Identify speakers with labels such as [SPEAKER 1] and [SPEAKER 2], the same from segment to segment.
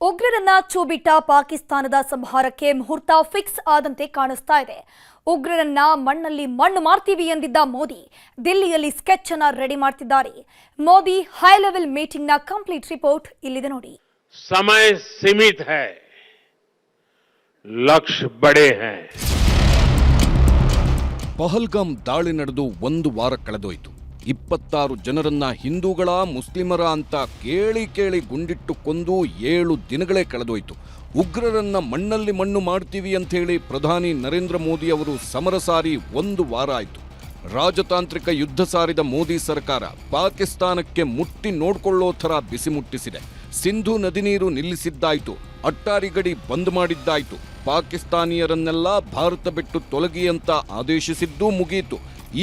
[SPEAKER 1] ಉಗ್ರರನ್ನ ಚೂಬಿಟ್ಟ ಪಾಕಿಸ್ತಾನದ ಸಂಹಾರಕ್ಕೆ ಮುಹೂರ್ತ ಫಿಕ್ಸ್ ಆದಂತೆ ಕಾಣಿಸ್ತಾ ಇದೆ. ಉಗ್ರರನ್ನ ಮಣ್ಣಲ್ಲಿ ಮಣ್ಣು ಮಾಡ್ತೀವಿ ಎಂದಿದ್ದ ಮೋದಿ ದಿಲ್ಲಿಯಲ್ಲಿ ಸ್ಕೆಚ್ ಅನ್ನು ರೆಡಿ ಮಾಡ್ತಿದ್ದಾರೆ. ಮೋದಿ ಹೈ ಲೆವೆಲ್ ಮೀಟಿಂಗ್ ನ ಕಂಪ್ಲೀಟ್ ರಿಪೋರ್ಟ್ ಇಲ್ಲಿದೆ ನೋಡಿ.
[SPEAKER 2] समय सीमित है, लक्ष्य बड़े हैं.
[SPEAKER 3] ಪಹಲ್ಗಾಮ್ ದಾಳಿ ನಡೆದು ಒಂದು ವಾರ ಕಳೆದೋಯ್ತು. 26 ಜನರನ್ನ ಹಿಂದೂಗಳ ಮುಸ್ಲಿಮರ ಅಂತ ಕೇಳಿ ಗುಂಡಿಟ್ಟು ಕೊಂದು 7 ದಿನಗಳೇ ಕಳೆದೋಯ್ತು. ಉಗ್ರರನ್ನ ಮಣ್ಣಲ್ಲಿ ಮಣ್ಣು ಮಾಡ್ತೀವಿ ಅಂಥೇಳಿ ಪ್ರಧಾನಿ ನರೇಂದ್ರ ಮೋದಿ ಅವರು ಸಮರ ಸಾರಿ ಒಂದು ವಾರ ಆಯಿತು. ರಾಜತಾಂತ್ರಿಕ ಯುದ್ಧ ಸಾರಿದ ಮೋದಿ ಸರ್ಕಾರ ಪಾಕಿಸ್ತಾನಕ್ಕೆ ಮುಟ್ಟಿ ನೋಡ್ಕೊಳ್ಳೋ ಥರ ಬಿಸಿ ಮುಟ್ಟಿಸಿದೆ. ಸಿಂಧು ನದಿ ನೀರು ನಿಲ್ಲಿಸಿದ್ದಾಯ್ತು, ಅಟ್ಟಾರಿ ಗಡಿ ಬಂದ್ ಮಾಡಿದ್ದಾಯ್ತು, ಪಾಕಿಸ್ತಾನಿಯರನ್ನೆಲ್ಲ ಭಾರತ ಬಿಟ್ಟು ತೊಲಗಿ ಅಂತ ಆದೇಶಿಸಿದ್ದೂ ಮುಗಿಯಿತು.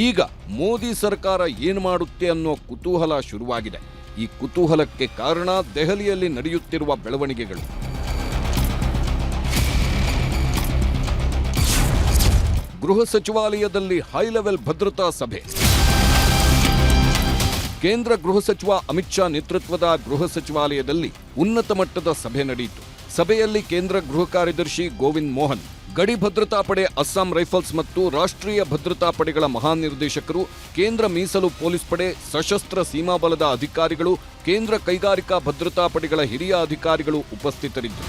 [SPEAKER 3] ಈಗ ಮೋದಿ ಸರ್ಕಾರ ಏನು ಮಾಡುತ್ತೆ ಅನ್ನೋ ಕುತೂಹಲ ಶುರುವಾಗಿದೆ. ಈ ಕುತೂಹಲಕ್ಕೆ ಕಾರಣ ದೆಹಲಿಯಲ್ಲಿ ನಡೆಯುತ್ತಿರುವ ಬೆಳವಣಿಗೆಗಳು. ಗೃಹ ಸಚಿವಾಲಯದಲ್ಲಿ ಹೈ ಲೆವೆಲ್ ಭದ್ರತಾ ಸಭೆ. ಕೇಂದ್ರ ಗೃಹ ಸಚಿವ ಅಮಿತ್ ಶಾ ನೇತೃತ್ವದ ಗೃಹ ಸಚಿವಾಲಯದಲ್ಲಿ ಉನ್ನತ ಮಟ್ಟದ ಸಭೆ ನಡೆಯಿತು. ಸಭೆಯಲ್ಲಿ ಕೇಂದ್ರ ಗೃಹ ಕಾರ್ಯದರ್ಶಿ ಗೋವಿಂದ್ ಮೋಹನ್, ಗಡಿ ಭದ್ರತಾ ಪಡೆ, ಅಸ್ಸಾಂ ರೈಫಲ್ಸ್ ಮತ್ತು ರಾಷ್ಟ್ರೀಯ ಭದ್ರತಾ ಪಡೆಗಳ ಮಹಾನಿರ್ದೇಶಕರು, ಕೇಂದ್ರ ಮೀಸಲು ಪೊಲೀಸ್ ಪಡೆ, ಸಶಸ್ತ್ರ ಸೀಮಾ ಬಲದ ಅಧಿಕಾರಿಗಳು, ಕೇಂದ್ರ ಕೈಗಾರಿಕಾ ಭದ್ರತಾ ಪಡೆಗಳ ಹಿರಿಯ ಅಧಿಕಾರಿಗಳು ಉಪಸ್ಥಿತರಿದ್ದರು.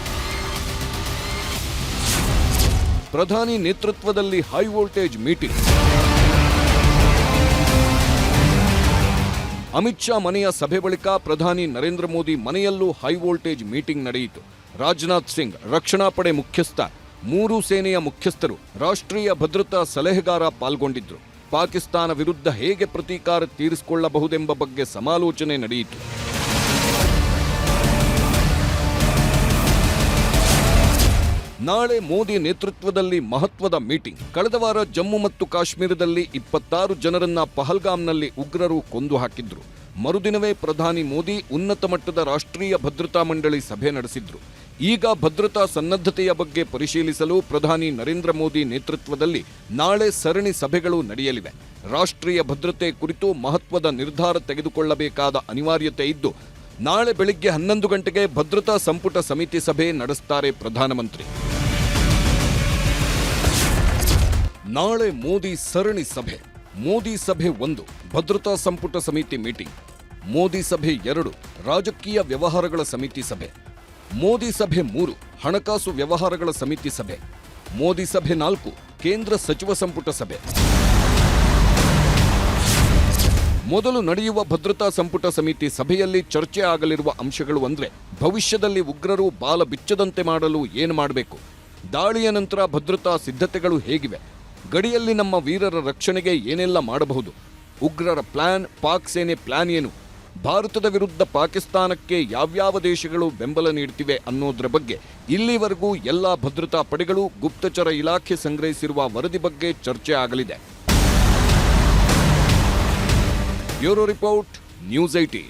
[SPEAKER 3] ಪ್ರಧಾನಿ ನೇತೃತ್ವದಲ್ಲಿ high voltage meeting. Amit Shah ಮನೆಯ ಸಭೆ ಬಳಿಕ ಪ್ರಧಾನಿ ನರೇಂದ್ರ ಮೋದಿ ಮನೆಯಲ್ಲೂ ಹೈ ವೋಲ್ಟೇಜ್ ಮೀಟಿಂಗ್ ನಡೆಯಿತು. ರಾಜನಾಥ್ ಸಿಂಗ್, ರಕ್ಷಣಾ ಪಡೆ ಮುಖ್ಯಸ್ಥ, 3 ಸೇನೆಯ ಮುಖ್ಯಸ್ಥರು, ರಾಷ್ಟ್ರೀಯ ಭದ್ರತಾ ಸಲಹೆಗಾರ ಪಾಲ್ಗೊಂಡಿದ್ರು. ಪಾಕಿಸ್ತಾನ ವಿರುದ್ಧ ಹೇಗೆ ಪ್ರತೀಕಾರ ತೀರಿಸಿಕೊಳ್ಳಬಹುದೆಂಬ ಬಗ್ಗೆ ಸಮಾಲೋಚನೆ ನಡೆಯಿತು. ನಾಳೆ ಮೋದಿ ನೇತೃತ್ವದಲ್ಲಿ ಮಹತ್ವದ ಮೀಟಿಂಗ್. ಕಳೆದ ವಾರ ಜಮ್ಮು ಮತ್ತು ಕಾಶ್ಮೀರದಲ್ಲಿ 26 ಜನರನ್ನ ಪಹಲ್ಗಾಮ್ನಲ್ಲಿ ಉಗ್ರರು ಕೊಂದು ಹಾಕಿದ್ರು. ಮರುದಿನವೇ ಪ್ರಧಾನಿ ಮೋದಿ ಉನ್ನತ ಮಟ್ಟದ ರಾಷ್ಟ್ರೀಯ ಭದ್ರತಾ ಮಂಡಳಿ ಸಭೆ ನಡೆಸಿದ್ರು. ಈಗ ಭದ್ರತಾ ಸನ್ನದ್ಧತೆಯ ಬಗ್ಗೆ ಪರಿಶೀಲಿಸಲು ಪ್ರಧಾನಿ ನರೇಂದ್ರ ಮೋದಿ ನೇತೃತ್ವದಲ್ಲಿ ನಾಳೆ ಸರಣಿ ಸಭೆಗಳು ನಡೆಯಲಿವೆ. ರಾಷ್ಟ್ರೀಯ ಭದ್ರತೆ ಕುರಿತು ಮಹತ್ವದ ನಿರ್ಧಾರ ತೆಗೆದುಕೊಳ್ಳಬೇಕಾದ ಅನಿವಾರ್ಯತೆ ಇದ್ದು, ನಾಳೆ ಬೆಳಿಗ್ಗೆ 11 ಗಂಟೆಗೆ ಭದ್ರತಾ ಸಂಪುಟ ಸಮಿತಿ ಸಭೆ ನಡೆಸುತ್ತಾರೆ ಪ್ರಧಾನಮಂತ್ರಿ. ನಾಳೆ ಮೋದಿ ಸರಣಿ ಸಭೆ. ಮೋದಿ ಸಭೆ 1 ಭದ್ರತಾ ಸಂಪುಟ ಸಮಿತಿ ಮೀಟಿಂಗ್. ಮೋದಿ ಸಭೆ 2 ರಾಜಕೀಯ ವ್ಯವಹಾರಗಳ ಸಮಿತಿ ಸಭೆ. ಮೋದಿ ಸಭೆ 3 ಹಣಕಾಸು ವ್ಯವಹಾರಗಳ ಸಮಿತಿ ಸಭೆ. ಮೋದಿ ಸಭೆ 4 ಕೇಂದ್ರ ಸಚಿವ ಸಂಪುಟ ಸಭೆ. ಮೊದಲು ನಡೆಯುವ ಭದ್ರತಾ ಸಂಪುಟ ಸಮಿತಿ ಸಭೆಯಲ್ಲಿ ಚರ್ಚೆ ಆಗಲಿರುವ ಅಂಶಗಳು ಅಂದ್ರೆ, ಭವಿಷ್ಯದಲ್ಲಿ ಉಗ್ರರು ಬಾಲ ಬಿಚ್ಚದಂತೆ ಮಾಡಲು ಏನು ಮಾಡಬೇಕು, ದಾಳಿಯ ನಂತರ ಭದ್ರತಾ ಸಿದ್ಧತೆಗಳು ಹೇಗಿವೆ, ಗಡಿಯಲ್ಲಿ ನಮ್ಮ ವೀರರ ರಕ್ಷಣೆಗೆ ಏನೆಲ್ಲ ಮಾಡಬಹುದು, ಉಗ್ರರ ಪ್ಲಾನ್, ಪಾಕ್ ಸೇನೆ ಪ್ಲಾನ್ ಏನು, ಭಾರತದ ವಿರುದ್ಧ ಪಾಕಿಸ್ತಾನಕ್ಕೆ ಯಾವ್ಯಾವ ದೇಶಗಳು ಬೆಂಬಲ ನೀಡ್ತಿವೆ ಅನ್ನೋದ್ರ ಬಗ್ಗೆ ಇಲ್ಲಿವರೆಗೂ ಎಲ್ಲಾ ಭದ್ರತಾ ಪಡೆಗಳು, ಗುಪ್ತಚರ ಇಲಾಖೆ ಸಂಗ್ರಹಿಸಿರುವ ವರದಿ ಬಗ್ಗೆ ಚರ್ಚೆ ಆಗಲಿದೆ. Bureau report, news 18.